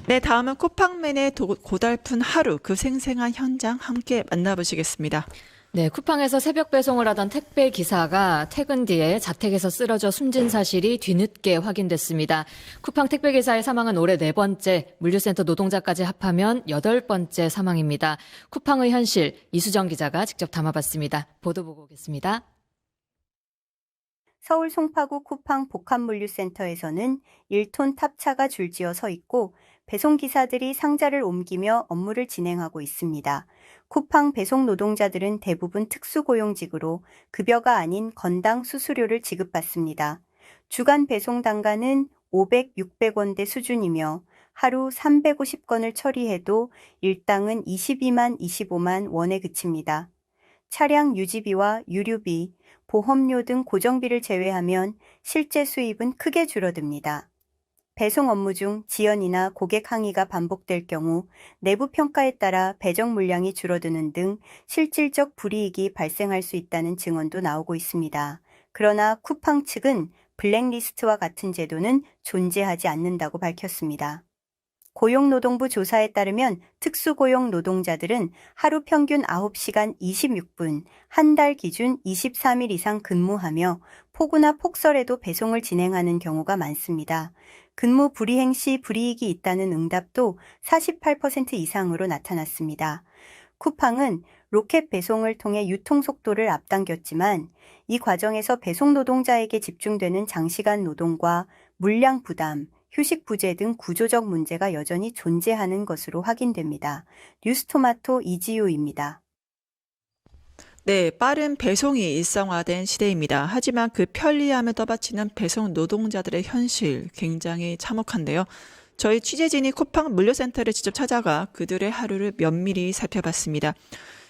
네, 다음은 쿠팡맨의 고달픈 하루, 그 생생한 현장 함께 만나보시겠습니다. 네, 쿠팡에서 새벽 배송을 하던 택배 기사가 퇴근 뒤에 자택에서 쓰러져 숨진 사실이 뒤늦게 확인됐습니다. 쿠팡 택배 기사의 사망은 올해 4번째, 물류센터 노동자까지 합하면 8번째 사망입니다. 쿠팡의 현실, 이수정 기자가 직접 담아봤습니다. 보도 보고 오겠습니다. 서울 송파구 쿠팡 복합물류센터에서는 1톤 탑차가 줄지어 서 있고 배송기사들이 상자를 옮기며 업무를 진행하고 있습니다. 쿠팡 배송 노동자들은 대부분 특수고용직으로 급여가 아닌 건당 수수료를 지급받습니다. 주간 배송 단가는 500, 600원대 수준이며 하루 350건을 처리해도 일당은 22만, 25만 원에 그칩니다. 차량 유지비와 유류비, 보험료 등 고정비를 제외하면 실제 수입은 크게 줄어듭니다. 배송 업무 중 지연이나 고객 항의가 반복될 경우 내부 평가에 따라 배정 물량이 줄어드는 등 실질적 불이익이 발생할 수 있다는 증언도 나오고 있습니다. 그러나 쿠팡 측은 블랙리스트와 같은 제도는 존재하지 않는다고 밝혔습니다. 고용노동부 조사에 따르면 특수고용 노동자들은 하루 평균 9시간 26분, 한 달 기준 23일 이상 근무하며 폭우나 폭설에도 배송을 진행하는 경우가 많습니다. 근무 불이행 시 불이익이 있다는 응답도 48% 이상으로 나타났습니다. 쿠팡은 로켓 배송을 통해 유통 속도를 앞당겼지만 이 과정에서 배송 노동자에게 집중되는 장시간 노동과 물량 부담, 휴식 부재 등 구조적 문제가 여전히 존재하는 것으로 확인됩니다. 뉴스토마토 이지우입니다. 네, 빠른 배송이 일상화된 시대입니다. 하지만 그 편리함을 떠받치는 배송 노동자들의 현실 굉장히 참혹한데요. 저희 취재진이 쿠팡 물류센터를 직접 찾아가 그들의 하루를 면밀히 살펴봤습니다.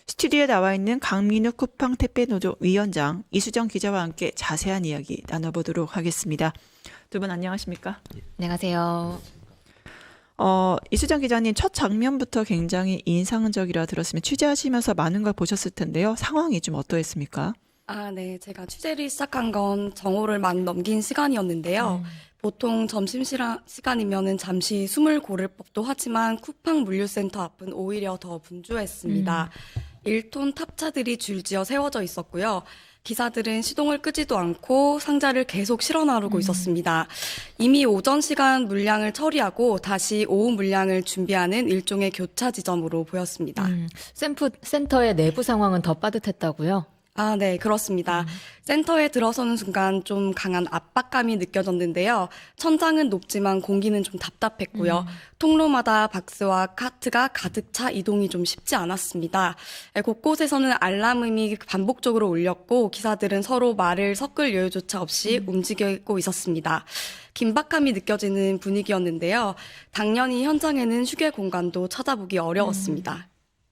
스튜디오에 나와 있는 강민우 쿠팡 택배노조 위원장, 이수정 기자와 함께 자세한 이야기 나눠보도록 하겠습니다. 두 분 안녕하십니까? 안녕하세요. 이수정 기자님, 첫 장면부터 굉장히 인상적이라 들었으면 취재하시면서 많은 걸 보셨을 텐데요. 상황이 좀 어떠했습니까? 네. 제가 취재를 시작한 건 정오를 막 넘긴 시간이었는데요. 보통 시간이면은 잠시 숨을 고를 법도 하지만 쿠팡 물류센터 앞은 오히려 더 분주했습니다. 1톤 탑차들이 줄지어 세워져 있었고요. 기사들은 시동을 끄지도 않고 상자를 계속 실어 나르고 있었습니다. 이미 오전 시간 물량을 처리하고 다시 오후 물량을 준비하는 일종의 교차 지점으로 보였습니다. 센터의 내부 상황은 더 빠듯했다고요? 네, 그렇습니다. 센터에 들어서는 순간 좀 강한 압박감이 느껴졌는데요. 천장은 높지만 공기는 좀 답답했고요. 통로마다 박스와 카트가 가득 차 이동이 좀 쉽지 않았습니다. 곳곳에서는 알람음이 반복적으로 울렸고 기사들은 서로 말을 섞을 여유조차 없이 움직이고 있었습니다. 긴박함이 느껴지는 분위기였는데요. 당연히 현장에는 휴게 공간도 찾아보기 어려웠습니다.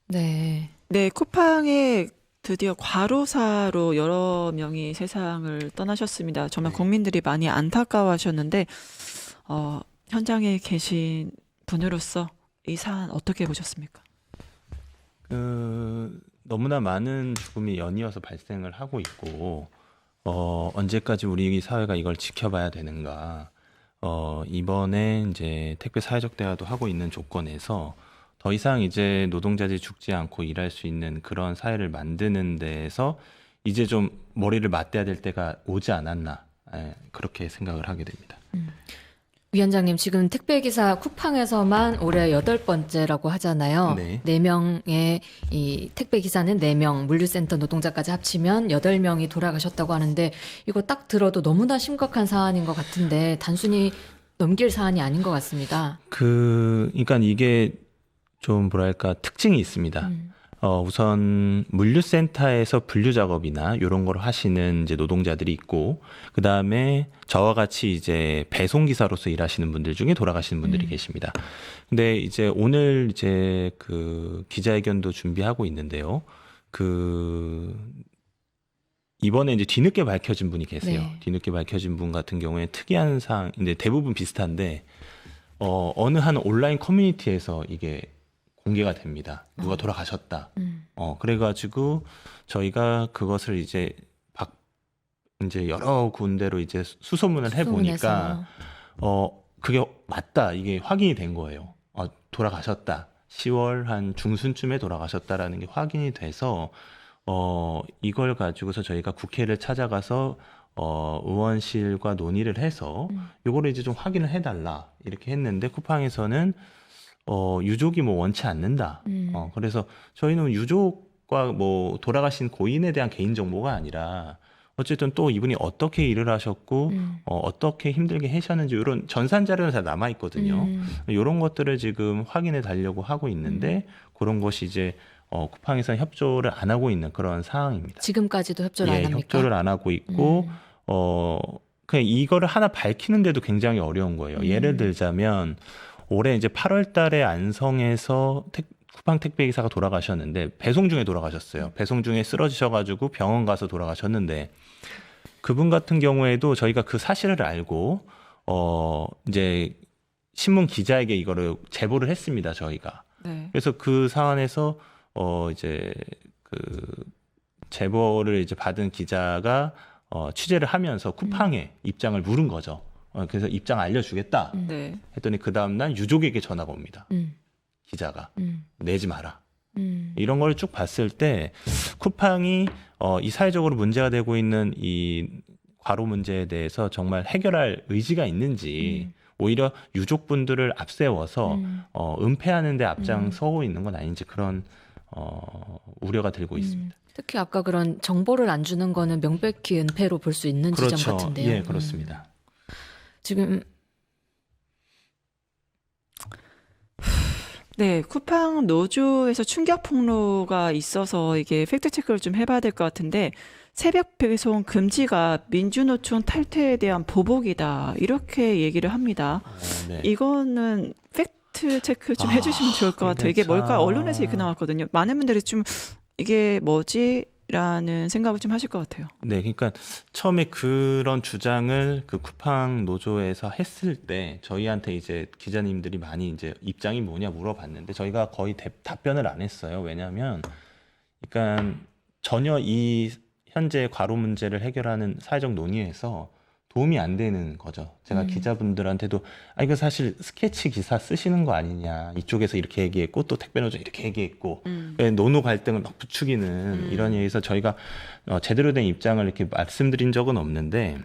네. 네, 쿠팡에 드디어 과로사로 여러 명이 세상을 떠나셨습니다. 정말 국민들이 많이 안타까워하셨는데 현장에 계신 분으로서 이 사안 어떻게 보셨습니까? 너무나 많은 죽음이 연이어서 발생을 하고 있고 언제까지 우리 사회가 이걸 지켜봐야 되는가? 이번에 이제 택배 사회적 대화도 하고 있는 조건에서 더 이상 이제 노동자들이 죽지 않고 일할 수 있는 그런 사회를 만드는 데에서 이제 좀 머리를 맞대야 될 때가 오지 않았나, 그렇게 생각을 하게 됩니다. 위원장님, 지금 택배기사 쿠팡에서만 올해 8번째라고 하잖아요. 네. 4명의 이 택배기사는 4명, 물류센터 노동자까지 합치면 8명이 돌아가셨다고 하는데 이거 딱 들어도 너무나 심각한 사안인 것 같은데 단순히 넘길 사안이 아닌 것 같습니다. 그러니까 이게 좀 뭐랄까 특징이 있습니다. 우선 물류센터에서 분류 작업이나 이런 걸 하시는 이제 노동자들이 있고, 그 다음에 저와 같이 이제 배송 기사로서 일하시는 분들 중에 돌아가시는 분들이 계십니다. 근데 이제 오늘 이제 그 기자회견도 준비하고 있는데요. 이번에 이제 뒤늦게 밝혀진 분이 계세요. 네. 뒤늦게 밝혀진 분 같은 경우에 특이한 사항, 근데 대부분 비슷한데, 어느 한 온라인 커뮤니티에서 이게 공개가 됩니다. 누가 돌아가셨다. 그래가지고 저희가 그것을 이제 여러 군데로 이제 수소문을 해보니까, 그게 맞다. 이게 확인이 된 거예요. 돌아가셨다. 10월 한 중순쯤에 돌아가셨다라는 게 확인이 돼서 이걸 가지고서 저희가 국회를 찾아가서 의원실과 논의를 해서 요거를 이제 좀 확인을 해달라 이렇게 했는데 쿠팡에서는 유족이 뭐 원치 않는다. 그래서 저희는 유족과 뭐 돌아가신 고인에 대한 개인 정보가 아니라 어쨌든 또 이분이 어떻게 일을 하셨고 어떻게 힘들게 하셨는지 이런 전산 자료는 다 남아 있거든요. 이런 것들을 지금 확인해 달려고 하고 있는데 그런 것이 이제 쿠팡에서 협조를 안 하고 있는 그런 상황입니다. 지금까지도 협조를 안 합니까? 협조를 안 하고 있고 그냥 이거를 하나 밝히는데도 굉장히 어려운 거예요. 예를 들자면 올해 이제 8월 달에 안성에서 쿠팡 택배 기사가 돌아가셨는데 배송 중에 돌아가셨어요. 배송 중에 쓰러지셔가지고 병원 가서 돌아가셨는데 그분 같은 경우에도 저희가 그 사실을 알고 이제 신문 기자에게 이거를 제보를 했습니다. 저희가. 네. 그래서 그 사안에서 이제 그 제보를 이제 받은 기자가 취재를 하면서 쿠팡에 입장을 물은 거죠. 그래서 입장 알려주겠다 네. 했더니 그 다음날 유족에게 전화가 옵니다. 기자가 내지 마라. 이런 걸 쭉 봤을 때 쿠팡이 이 사회적으로 문제가 되고 있는 이 과로 문제에 대해서 정말 해결할 의지가 있는지 오히려 유족분들을 앞세워서 은폐하는 데 앞장서고 있는 건 아닌지 그런 우려가 들고 있습니다. 특히 아까 그런 정보를 안 주는 거는 명백히 은폐로 볼 수 있는 그렇죠. 지점 같은데요. 예, 그렇습니다. 지금 네, 쿠팡 노조에서 충격 폭로가 있어서 이게 팩트 체크를 좀 해봐야 될 것 같은데 새벽 배송 금지가 민주노총 탈퇴에 대한 보복이다 이렇게 얘기를 합니다. 네. 이거는 팩트 체크 좀 해주시면 좋을 것 같아요. 이게 참. 뭘까? 언론에서 이렇게 나왔거든요. 많은 분들이 좀 이게 뭐지? 라는 생각을 좀 하실 것 같아요. 네, 그러니까 처음에 그런 주장을 그 쿠팡 노조에서 했을 때 저희한테 이제 기자님들이 많이 이제 입장이 뭐냐 물어봤는데 저희가 거의 답변을 안 했어요. 왜냐하면 그러니까 전혀 이 현재 과로 문제를 해결하는 사회적 논의에서 도움이 안 되는 거죠. 제가 기자분들한테도 이거 사실 스케치 기사 쓰시는 거 아니냐. 이쪽에서 이렇게 얘기했고 또 택배노조 이렇게 얘기했고 노노 갈등을 막 부추기는 이런 얘기에서 저희가 제대로 된 입장을 이렇게 말씀드린 적은 없는데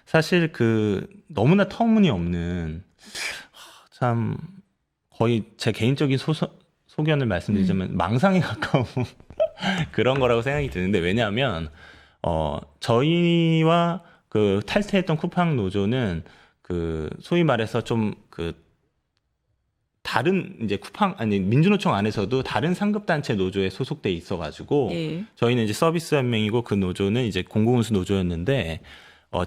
사실 그 너무나 터무니없는 참 거의 제 개인적인 소견을 말씀드리자면 망상에 가까운 그런 거라고 생각이 드는데 왜냐하면 저희와 그 탈퇴했던 쿠팡 노조는 그 소위 말해서 좀 그 다른 이제 민주노총 안에서도 다른 상급단체 노조에 소속돼 있어가지고 예. 저희는 이제 서비스 한 명이고 그 노조는 이제 공공운수 노조였는데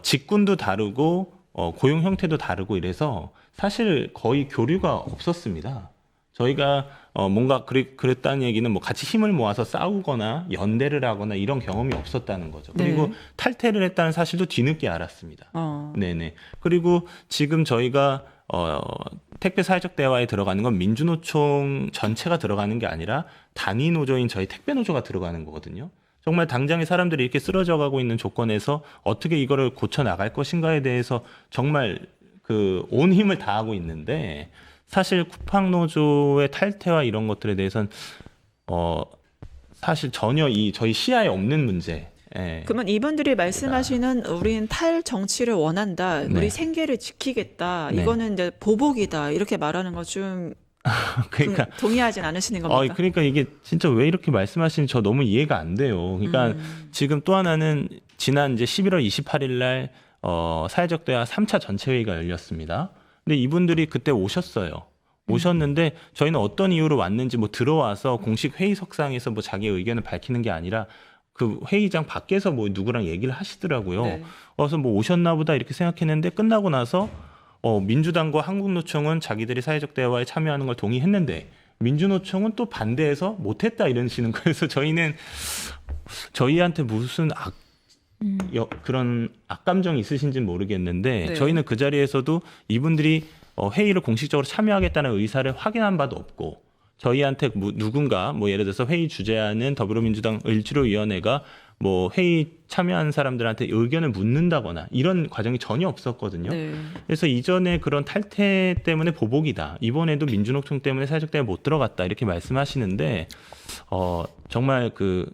직군도 다르고 고용 형태도 다르고 이래서 사실 거의 교류가 없었습니다. 저희가 뭔가 그랬다는 얘기는 뭐 같이 힘을 모아서 싸우거나 연대를 하거나 이런 경험이 없었다는 거죠. 그리고 네. 탈퇴를 했다는 사실도 뒤늦게 알았습니다. 네네. 그리고 지금 저희가 택배 사회적 대화에 들어가는 건 민주노총 전체가 들어가는 게 아니라 단위 노조인 저희 택배 노조가 들어가는 거거든요. 정말 당장에 사람들이 이렇게 쓰러져 가고 있는 조건에서 어떻게 이거를 고쳐 나갈 것인가에 대해서 정말 그 온 힘을 다하고 있는데 사실 쿠팡 노조의 탈퇴와 이런 것들에 대해서는 사실 전혀 저희 시야에 없는 문제. 예. 그러면 이분들이 말씀하시는 우리는 탈정치를 원한다. 네. 우리 생계를 지키겠다. 네. 이거는 이제 보복이다. 이렇게 말하는 거 좀 그러니까 동의하진 않으시는 겁니까? 그러니까 이게 진짜 왜 이렇게 말씀하시는지 저 너무 이해가 안 돼요. 그러니까 지금 또 하나는 지난 이제 11월 28일 날 사회적 대화 3차 전체 회의가 열렸습니다. 근데 이분들이 그때 오셨는데 저희는 어떤 이유로 왔는지 뭐 들어와서 공식 회의석상에서 뭐 자기의 의견을 밝히는 게 아니라 그 회의장 밖에서 뭐 누구랑 얘기를 하시더라고요. 네. 그래서 뭐 오셨나 보다 이렇게 생각했는데 끝나고 나서 민주당과 한국노총은 자기들이 사회적 대화에 참여하는 걸 동의했는데 민주노총은 또 반대해서 못했다 이러시는 거예요. 그래서 저희는 저희한테 무슨 그런 악감정이 있으신지는 모르겠는데 네. 저희는 그 자리에서도 이분들이 회의를 공식적으로 참여하겠다는 의사를 확인한 바도 없고 저희한테 누군가 뭐 예를 들어서 회의 주재하는 더불어민주당 을지로위원회가 뭐 회의 참여한 사람들한테 의견을 묻는다거나 이런 과정이 전혀 없었거든요. 네. 그래서 이전에 그런 탈퇴 때문에 보복이다. 이번에도 민주노총 때문에 사회적 대화 못 들어갔다. 이렇게 말씀하시는데 정말 그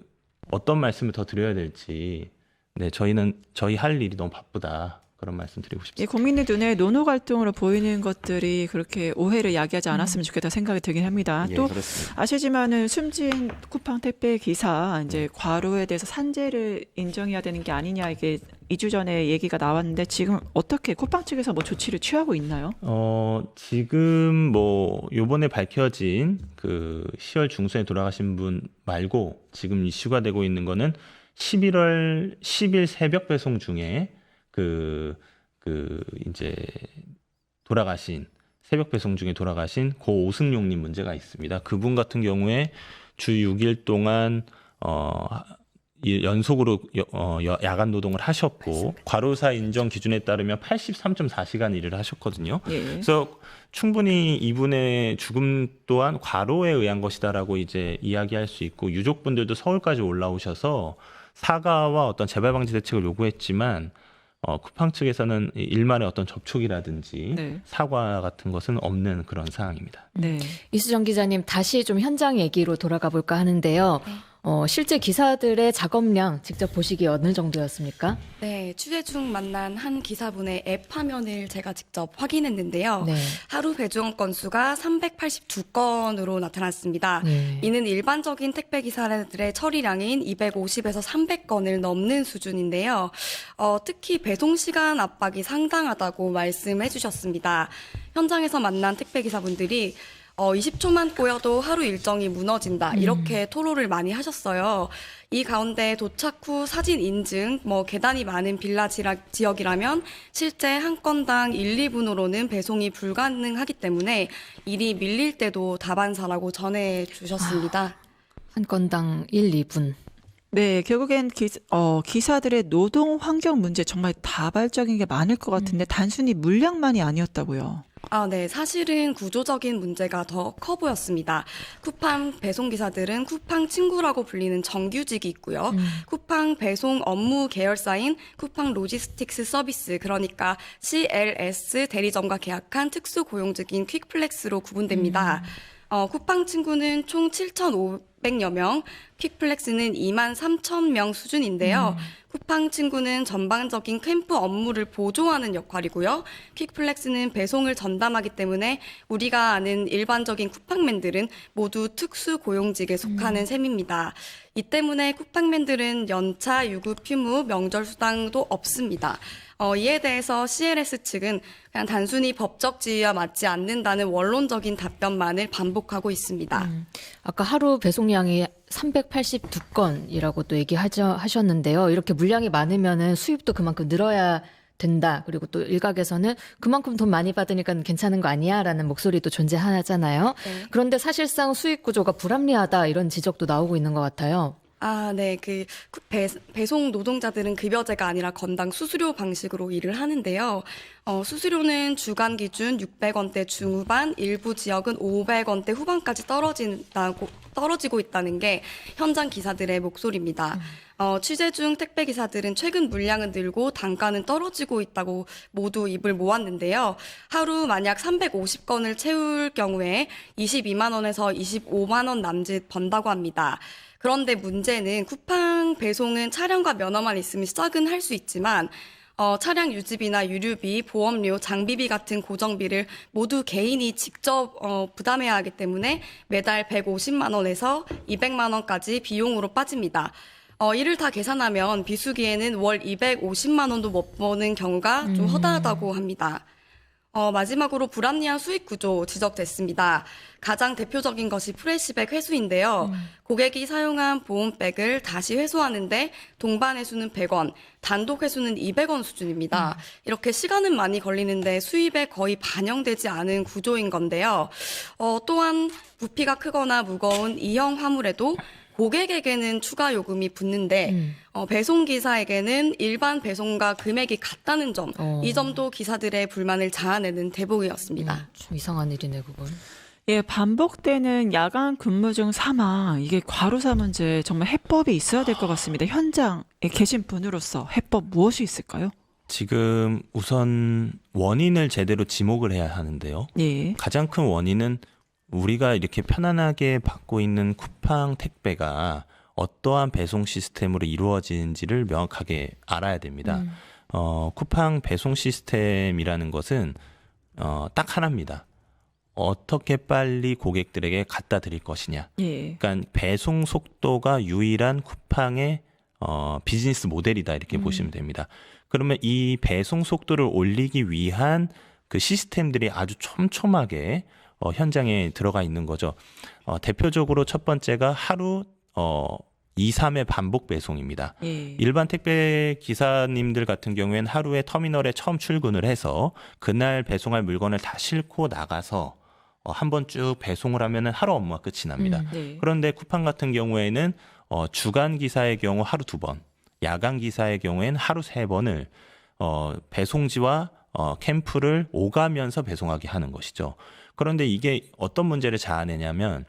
어떤 말씀을 더 드려야 될지 네, 저희 할 일이 너무 바쁘다. 그런 말씀 드리고 이 싶습니다. 국민들 눈에 노노 갈등으로 보이는 것들이 그렇게 오해를 야기하지 않았으면 좋겠다 생각이 들긴 합니다. 예, 또 그렇습니다. 아시지만은 숨진 쿠팡 택배 기사 이제 과로에 대해서 산재를 인정해야 되는 게 아니냐 이게 2주 전에 얘기가 나왔는데 지금 어떻게 쿠팡 측에서 뭐 조치를 취하고 있나요? 지금 뭐 요번에 밝혀진 그 10월 중순에 돌아가신 분 말고 지금 이슈가 되고 있는 거는 11월 10일 새벽 배송 중에 이제 돌아가신 새벽 배송 중에 돌아가신 고 오승용님 문제가 있습니다. 그분 같은 경우에 주 6일 동안 연속으로 야간 노동을 하셨고 과로사 인정 기준에 따르면 83.4시간 일을 하셨거든요. 예. 그래서 충분히 이분의 죽음 또한 과로에 의한 것이다라고 이제 이야기할 수 있고 유족분들도 서울까지 올라오셔서 사과와 어떤 재발 방지 대책을 요구했지만 쿠팡 측에서는 일말의 어떤 접촉이라든지 네. 사과 같은 것은 없는 그런 상황입니다. 네. 이수정 기자님, 다시 좀 현장 얘기로 돌아가 볼까 하는데요. 실제 기사들의 작업량 직접 보시기에 어느 정도였습니까? 네, 취재 중 만난 한 기사분의 앱 화면을 제가 직접 확인했는데요. 네. 하루 배송 건수가 382건으로 나타났습니다. 네. 이는 일반적인 택배 기사들의 처리량인 250에서 300건을 넘는 수준인데요. 특히 배송 시간 압박이 상당하다고 말씀해 주셨습니다. 현장에서 만난 택배 기사분들이 20초만 꼬여도 하루 일정이 무너진다. 이렇게 토로를 많이 하셨어요. 이 가운데 도착 후 사진 인증, 계단이 많은 빌라 지역이라면 실제 한 건당 1, 2분으로는 배송이 불가능하기 때문에 일이 밀릴 때도 다반사라고 전해 주셨습니다. 한 건당 1, 2분. 네, 결국엔 기사들의 노동 환경 문제 정말 다발적인 게 많을 것 같은데 단순히 물량만이 아니었다고요. 네. 사실은 구조적인 문제가 더 커 보였습니다. 쿠팡 배송 기사들은 쿠팡 친구라고 불리는 정규직이 있고요. 쿠팡 배송 업무 계열사인 쿠팡 로지스틱스 서비스, 그러니까 CLS 대리점과 계약한 특수 고용직인 퀵플렉스로 구분됩니다. 쿠팡 친구는 총 7,500여 명, 퀵플렉스는 23,000명 수준인데요. 쿠팡 친구는 전반적인 캠프 업무를 보조하는 역할이고요. 퀵플렉스는 배송을 전담하기 때문에 우리가 아는 일반적인 쿠팡맨들은 모두 특수 고용직에 속하는 셈입니다. 이 때문에 쿠팡맨들은 연차, 유급 휴무, 명절 수당도 없습니다. 이에 대해서 CLS 측은 그냥 단순히 법적 지위와 맞지 않는다는 원론적인 답변만을 반복하고 있습니다. 아까 하루 배송량이 382건이라고 또 얘기하셨는데요. 이렇게 물량이 많으면은 수입도 그만큼 늘어야 된다. 그리고 또 일각에서는 그만큼 돈 많이 받으니까 괜찮은 거 아니야? 라는 목소리도 존재하잖아요. 네. 그런데 사실상 수익 구조가 불합리하다. 이런 지적도 나오고 있는 것 같아요. 네. 배송 노동자들은 급여제가 아니라 건당 수수료 방식으로 일을 하는데요. 수수료는 주간 기준 600원대 중후반, 일부 지역은 500원대 후반까지 떨어지고 있다는 게 현장 기사들의 목소리입니다. 취재 중 택배 기사들은 최근 물량은 늘고 단가는 떨어지고 있다고 모두 입을 모았는데요. 하루 만약 350건을 채울 경우에 22만 원에서 25만 원 남짓 번다고 합니다. 그런데 문제는 쿠팡 배송은 차량과 면허만 있으면 시작은 할 수 있지만 차량 유지비나 유류비, 보험료, 장비비 같은 고정비를 모두 개인이 직접 부담해야 하기 때문에 매달 150만 원에서 200만 원까지 비용으로 빠집니다. 이를 다 계산하면 비수기에는 월 250만 원도 못 버는 경우가 좀 허다하다고 합니다. 마지막으로 불합리한 수익 구조 지적됐습니다. 가장 대표적인 것이 프레시백 회수인데요. 고객이 사용한 보온백을 다시 회수하는데 동반 회수는 100원, 단독 회수는 200원 수준입니다. 이렇게 시간은 많이 걸리는데 수입에 거의 반영되지 않은 구조인 건데요. 또한 부피가 크거나 무거운 이형 화물에도 고객에게는 추가 요금이 붙는데 배송기사에게는 일반 배송과 금액이 같다는 점, 이 점도 기사들의 불만을 자아내는 대목이었습니다. 좀 이상한 일이네, 그건. 예, 반복되는 야간 근무 중 사망, 이게 과로사 문제 정말 해법이 있어야 될 것 같습니다. 현장에 계신 분으로서 해법 무엇이 있을까요? 지금 우선 원인을 제대로 지목을 해야 하는데요. 예. 가장 큰 원인은 우리가 이렇게 편안하게 받고 있는 쿠팡 택배가 어떠한 배송 시스템으로 이루어지는지를 명확하게 알아야 됩니다. 쿠팡 배송 시스템이라는 것은 딱 하나입니다. 어떻게 빨리 고객들에게 갖다 드릴 것이냐. 예. 그러니까 배송 속도가 유일한 쿠팡의 비즈니스 모델이다 이렇게 보시면 됩니다. 그러면 이 배송 속도를 올리기 위한 그 시스템들이 아주 촘촘하게 현장에 들어가 있는 거죠. 대표적으로 첫 번째가 하루 2, 3회 반복 배송입니다. 예. 일반 택배 기사님들 같은 경우에는 하루에 터미널에 처음 출근을 해서 그날 배송할 물건을 다 싣고 나가서 한번 쭉 배송을 하면은 하루 업무가 끝이 납니다. 네. 그런데 쿠팡 같은 경우에는 주간 기사의 경우 하루 2번, 야간 기사의 경우에는 하루 3번을 배송지와 캠프를 오가면서 배송하게 하는 것이죠. 그런데 이게 어떤 문제를 자아내냐면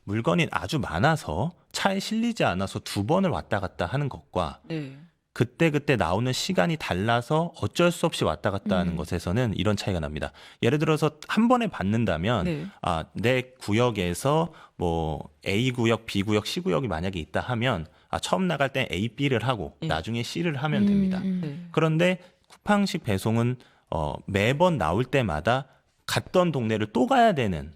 물건이 아주 많아서 차에 실리지 않아서 2번을 왔다 갔다 하는 것과 네. 그때 나오는 시간이 달라서 어쩔 수 없이 왔다 갔다 하는 것에서는 이런 차이가 납니다. 예를 들어서 한 번에 받는다면 네. 내 구역에서 뭐 A 구역, B 구역, C 구역이 만약에 있다 하면 처음 나갈 때 A, B를 하고 예. 나중에 C를 하면 됩니다. 네. 그런데 쿠팡식 배송은 매번 나올 때마다 갔던 동네를 또 가야 되는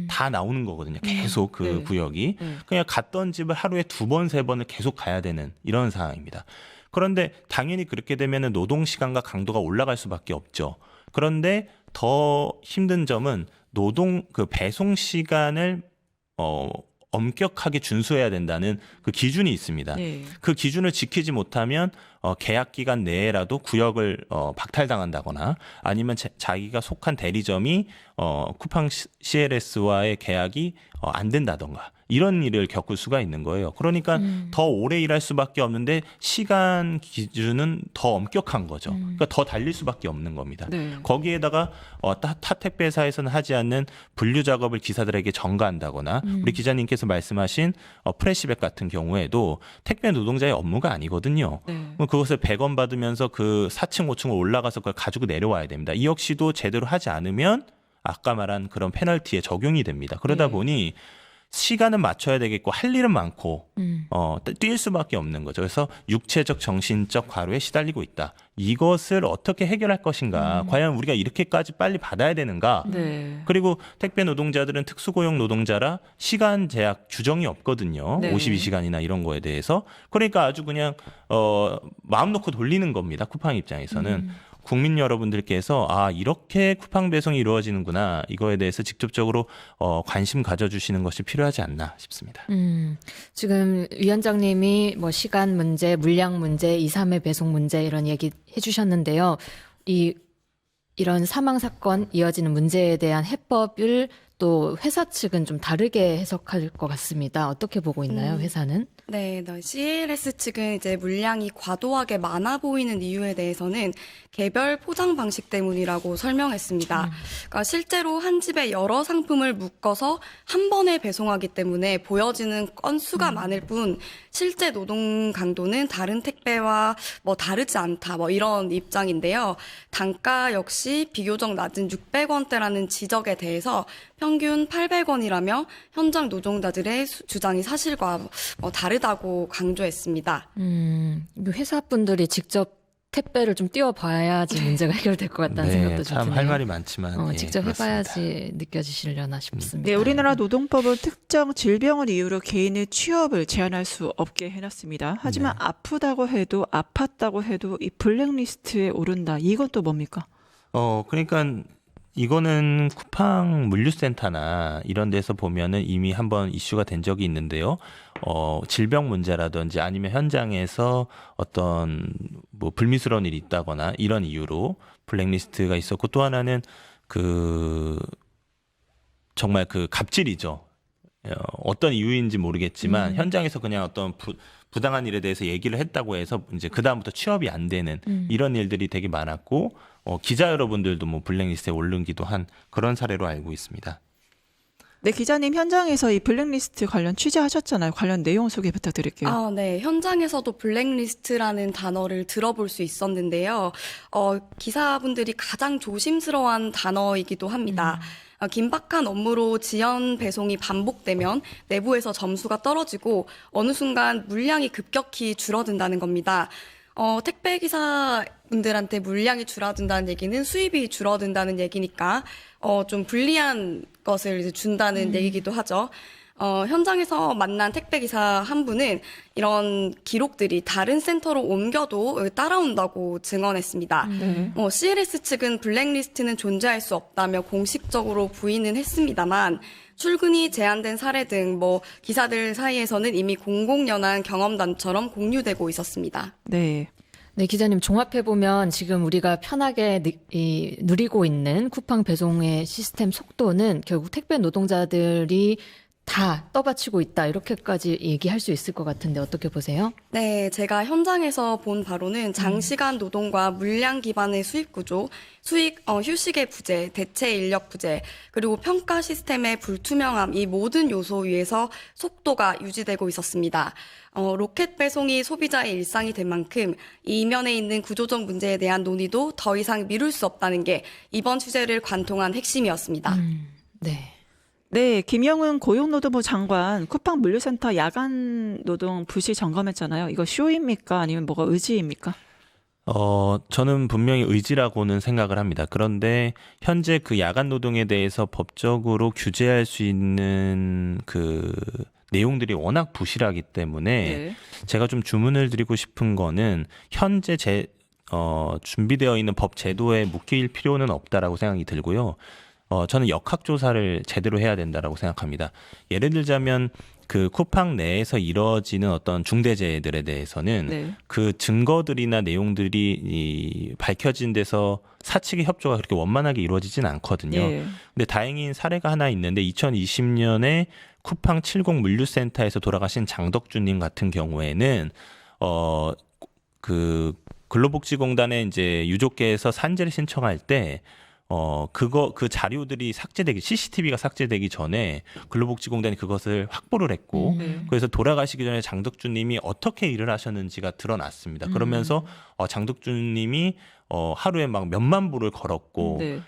다 나오는 거거든요. 계속 그 네. 구역이. 네. 그냥 갔던 집을 하루에 2번, 3번을 계속 가야 되는 이런 상황입니다. 그런데 당연히 그렇게 되면 노동 시간과 강도가 올라갈 수밖에 없죠. 그런데 더 힘든 점은 그 배송 시간을 엄격하게 준수해야 된다는 그 기준이 있습니다. 네. 그 기준을 지키지 못하면 계약 기간 내에라도 구역을 박탈당한다거나 아니면 자기가 속한 대리점이 쿠팡 CLS와의 계약이 안 된다던가 이런 일을 겪을 수가 있는 거예요. 그러니까 더 오래 일할 수밖에 없는데 시간 기준은 더 엄격한 거죠. 그러니까 더 달릴 수밖에 없는 겁니다. 네. 거기에다가 타 택배사에서는 하지 않는 분류 작업을 기사들에게 전가한다거나 우리 기자님께서 말씀하신 프레시백 같은 경우에도 택배 노동자의 업무가 아니거든요. 네. 그것을 100원 받으면서 그 4층, 5층을 올라가서 그걸 가지고 내려와야 됩니다. 이 역시도 제대로 하지 않으면 아까 말한 그런 페널티에 적용이 됩니다. 그러다 네. 보니 시간은 맞춰야 되겠고 할 일은 많고 뛸 수밖에 없는 거죠. 그래서 육체적, 정신적 과로에 시달리고 있다. 이것을 어떻게 해결할 것인가? 과연 우리가 이렇게까지 빨리 받아야 되는가? 네. 그리고 택배 노동자들은 특수고용 노동자라 시간 제약 규정이 없거든요. 네. 52시간이나 이런 거에 대해서. 그러니까 아주 그냥 마음 놓고 돌리는 겁니다. 쿠팡 입장에서는. 국민 여러분들께서 이렇게 쿠팡 배송이 이루어지는구나. 이거에 대해서 직접적으로 관심 가져주시는 것이 필요하지 않나 싶습니다. 지금 위원장님이 뭐 시간 문제, 물량 문제, 2, 3회 배송 문제 이런 얘기 해주셨는데요. 이런 사망 사건 이어지는 문제에 대한 해법을 또 회사 측은 좀 다르게 해석할 것 같습니다. 어떻게 보고 있나요, 회사는? 네, CLS 측은 이제 물량이 과도하게 많아 보이는 이유에 대해서는 개별 포장 방식 때문이라고 설명했습니다. 그러니까 실제로 한 집에 여러 상품을 묶어서 한 번에 배송하기 때문에 보여지는 건수가 많을 뿐 실제 노동 강도는 다른 택배와 뭐 다르지 않다, 뭐 이런 입장인데요. 단가 역시 비교적 낮은 600원대라는 지적에 대해서 평균 800원이라며 현장 노동자들의 주장이 사실과 다르다고 강조했습니다. 회사 분들이 직접 택배를 좀 띄워봐야지 문제가 해결될 것 같다는 생각도 좀 참 드네요. 할 말이 많지만 직접 그렇습니다. 해봐야지 느껴지시려나 싶습니다. 네, 우리나라 노동법은 특정 질병을 이유로 개인의 취업을 제한할 수 없게 해놨습니다. 하지만 아프다고 해도 아팠다고 해도 이 블랙리스트에 오른다. 이건 또 뭡니까? 그러니까 이거는 쿠팡 물류센터나 이런 데서 보면은 이미 한번 이슈가 된 적이 있는데요. 질병 문제라든지 아니면 현장에서 어떤 뭐 불미스러운 일이 있다거나 이런 이유로 블랙리스트가 있었고 또 하나는 정말 갑질이죠. 어떤 이유인지 모르겠지만 현장에서 그냥 어떤 부당한 일에 대해서 얘기를 했다고 해서 이제 그다음부터 취업이 안 되는 이런 일들이 되게 많았고 기자 여러분들도 뭐 블랙리스트에 오르기도 한 그런 사례로 알고 있습니다. 네, 기자님 현장에서 이 블랙리스트 관련 취재하셨잖아요. 관련 내용 소개 부탁드릴게요. 아, 네. 현장에서도 블랙리스트라는 단어를 들어볼 수 있었는데요. 기사분들이 가장 조심스러워한 단어이기도 합니다. 긴박한 업무로 지연 배송이 반복되면 내부에서 점수가 떨어지고 어느 순간 물량이 급격히 줄어든다는 겁니다. 택배 기사분들한테 물량이 줄어든다는 얘기는 수입이 줄어든다는 얘기니까 좀 불리한 것을 이제 준다는 얘기기도 하죠. 현장에서 만난 택배 기사 한 분은 이런 기록들이 다른 센터로 옮겨도 따라온다고 증언했습니다. 네. CLS 측은 블랙리스트는 존재할 수 없다며 공식적으로 부인은 했습니다만 출근이 제한된 사례 등 기사들 사이에서는 이미 공공연한 경험담처럼 공유되고 있었습니다. 네. 네, 기자님 종합해보면 지금 우리가 편하게 누리고 있는 쿠팡 배송의 시스템 속도는 결국 택배 노동자들이 다 떠받치고 있다 이렇게까지 얘기할 수 있을 것 같은데 어떻게 보세요? 네, 제가 현장에서 본 바로는 장시간 노동과 물량 기반의 수입 구조, 휴식의 부재, 대체 인력 부재, 그리고 평가 시스템의 불투명함 이 모든 요소 위에서 속도가 유지되고 있었습니다. 로켓 배송이 소비자의 일상이 된 만큼 이 이면에 있는 구조적 문제에 대한 논의도 더 이상 미룰 수 없다는 게 이번 취재를 관통한 핵심이었습니다. 네. 네, 김영은 고용노동부 장관 쿠팡 물류센터 야간 노동 부시 점검했잖아요. 이거 쇼입니까? 아니면 뭐가 의지입니까? 저는 분명히 의지라고는 생각을 합니다. 그런데 현재 그 야간 노동에 대해서 법적으로 규제할 수 있는 그 내용들이 워낙 부실하기 때문에 네. 제가 좀 주문을 드리고 싶은 거는 현재 준비되어 있는 법 제도에 묶일 필요는 없다라고 생각이 들고요. 저는 역학조사를 제대로 해야 된다라고 생각합니다. 예를 들자면 그 쿠팡 내에서 이루어지는 어떤 중대재해들에 대해서는 네. 그 증거들이나 내용들이 밝혀진 데서 사측의 협조가 그렇게 원만하게 이루어지진 않거든요. 예. 근데 다행인 사례가 하나 있는데 2020년에 쿠팡 70 물류센터에서 돌아가신 장덕준님 같은 경우에는 그 근로복지공단에 이제 유족께서 산재를 신청할 때 그 자료들이 CCTV가 삭제되기 전에 근로복지공단이 그것을 확보를 했고, 네. 그래서 돌아가시기 전에 장덕준님이 어떻게 일을 하셨는지가 드러났습니다. 그러면서 장덕준님이 하루에 막 몇만 부를 걸었고, 네.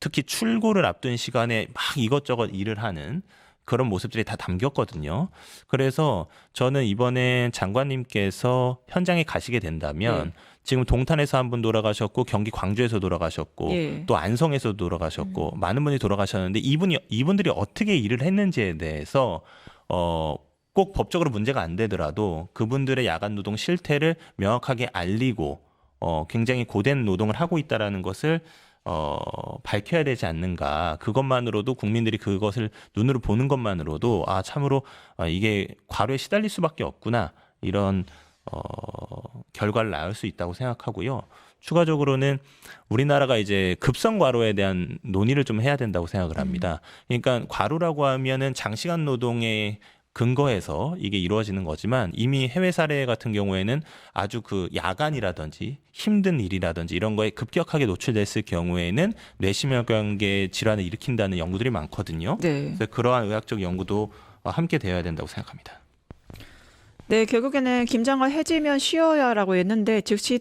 특히 출고를 앞둔 시간에 막 이것저것 일을 하는 그런 모습들이 다 담겼거든요. 그래서 저는 이번에 장관님께서 현장에 가시게 된다면 지금 동탄에서 한 분 돌아가셨고 경기 광주에서 돌아가셨고 예. 또 안성에서 돌아가셨고 많은 분이 돌아가셨는데 이분들이 어떻게 일을 했는지에 대해서 꼭 법적으로 문제가 안 되더라도 그분들의 야간 노동 실태를 명확하게 알리고 굉장히 고된 노동을 하고 있다라는 것을 밝혀야 되지 않는가. 그것만으로도 국민들이 그것을 눈으로 보는 것만으로도 참으로 이게 과로에 시달릴 수밖에 없구나. 이런 결과를 낳을 수 있다고 생각하고요. 추가적으로는 우리나라가 이제 급성 과로에 대한 논의를 좀 해야 된다고 생각을 합니다. 그러니까 과로라고 하면은 장시간 노동에 근거해서 이게 이루어지는 거지만 이미 해외 사례 같은 경우에는 아주 그 야간이라든지 힘든 일이라든지 이런 거에 급격하게 노출됐을 경우에는 뇌심혈관계 질환을 일으킨다는 연구들이 많거든요. 네. 그래서 그러한 의학적 연구도 함께 되어야 된다고 생각합니다. 네, 결국에는 김 장관 해지면 쉬어야라고 했는데 즉시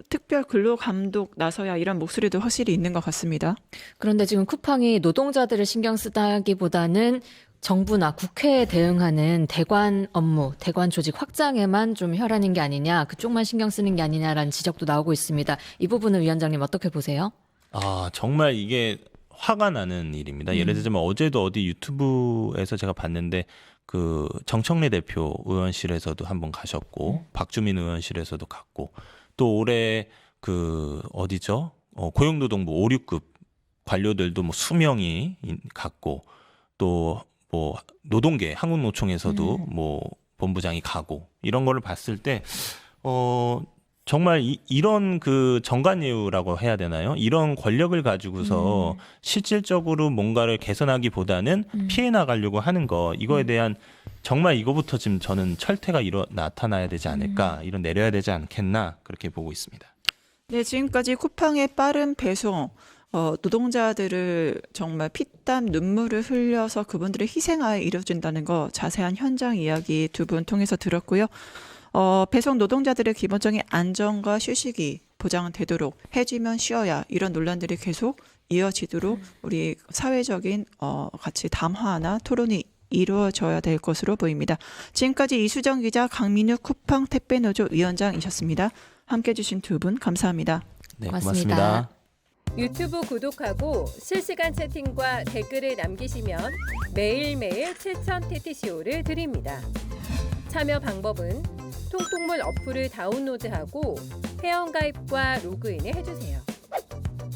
특별 근로감독 나서야 이런 목소리도 확실히 있는 것 같습니다. 그런데 지금 쿠팡이 노동자들을 신경 쓰다기보다는 정부나 국회에 대응하는 대관 업무, 대관 조직 확장에만 좀 혈안인 게 아니냐, 그쪽만 신경 쓰는 게 아니냐라는 지적도 나오고 있습니다. 이 부분은 위원장님 어떻게 보세요? 정말 이게 화가 나는 일입니다. 예를 들자면 어제도 어디 유튜브에서 제가 봤는데 그 정청래 대표 의원실에서도 한번 가셨고 박주민 의원실에서도 갔고 또 올해 그 어디죠? 고용노동부 5, 6급 관료들도 뭐 수명이 갔고 또 뭐 노동계 한국노총에서도 뭐 본부장이 가고 이런 거를 봤을 때 정말 이런 그 정관예우라고 해야 되나요? 이런 권력을 가지고서 실질적으로 뭔가를 개선하기보다는 피해 나가려고 하는 거 이거에 대한 정말 이거부터 지금 저는 철퇴가 나타나야 되지 않을까 이런 내려야 되지 않겠나 그렇게 보고 있습니다. 네, 지금까지 쿠팡의 빠른 배송 노동자들을 정말 피땀 눈물을 흘려서 그분들의 희생하에 이루어진다는 거 자세한 현장 이야기 두 분 통해서 들었고요. 배송 노동자들의 기본적인 안전과 휴식이 보장되도록 해주면 쉬어야 이런 논란들이 계속 이어지도록 우리 사회적인 같이 담화나 토론이 이루어져야 될 것으로 보입니다. 지금까지 이수정 기자, 강민우 쿠팡 택배노조 위원장이셨습니다. 함께해 주신 두 분 감사합니다. 네, 고맙습니다. 고맙습니다. 유튜브 구독하고 실시간 채팅과 댓글을 남기시면 매일매일 7천 TTCO를 드립니다. 참여 방법은 통통물 어플을 다운로드하고 회원가입과 로그인을 해주세요.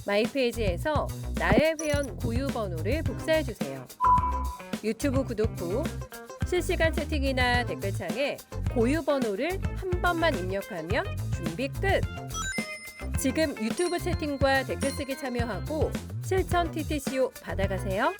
마이페이지에서 나의 회원 고유 번호를 복사해주세요. 유튜브 구독 후 실시간 채팅이나 댓글창에 고유 번호를 한 번만 입력하면 준비 끝! 지금 유튜브 채팅과 댓글 쓰기 참여하고 실천 TTCO 받아가세요.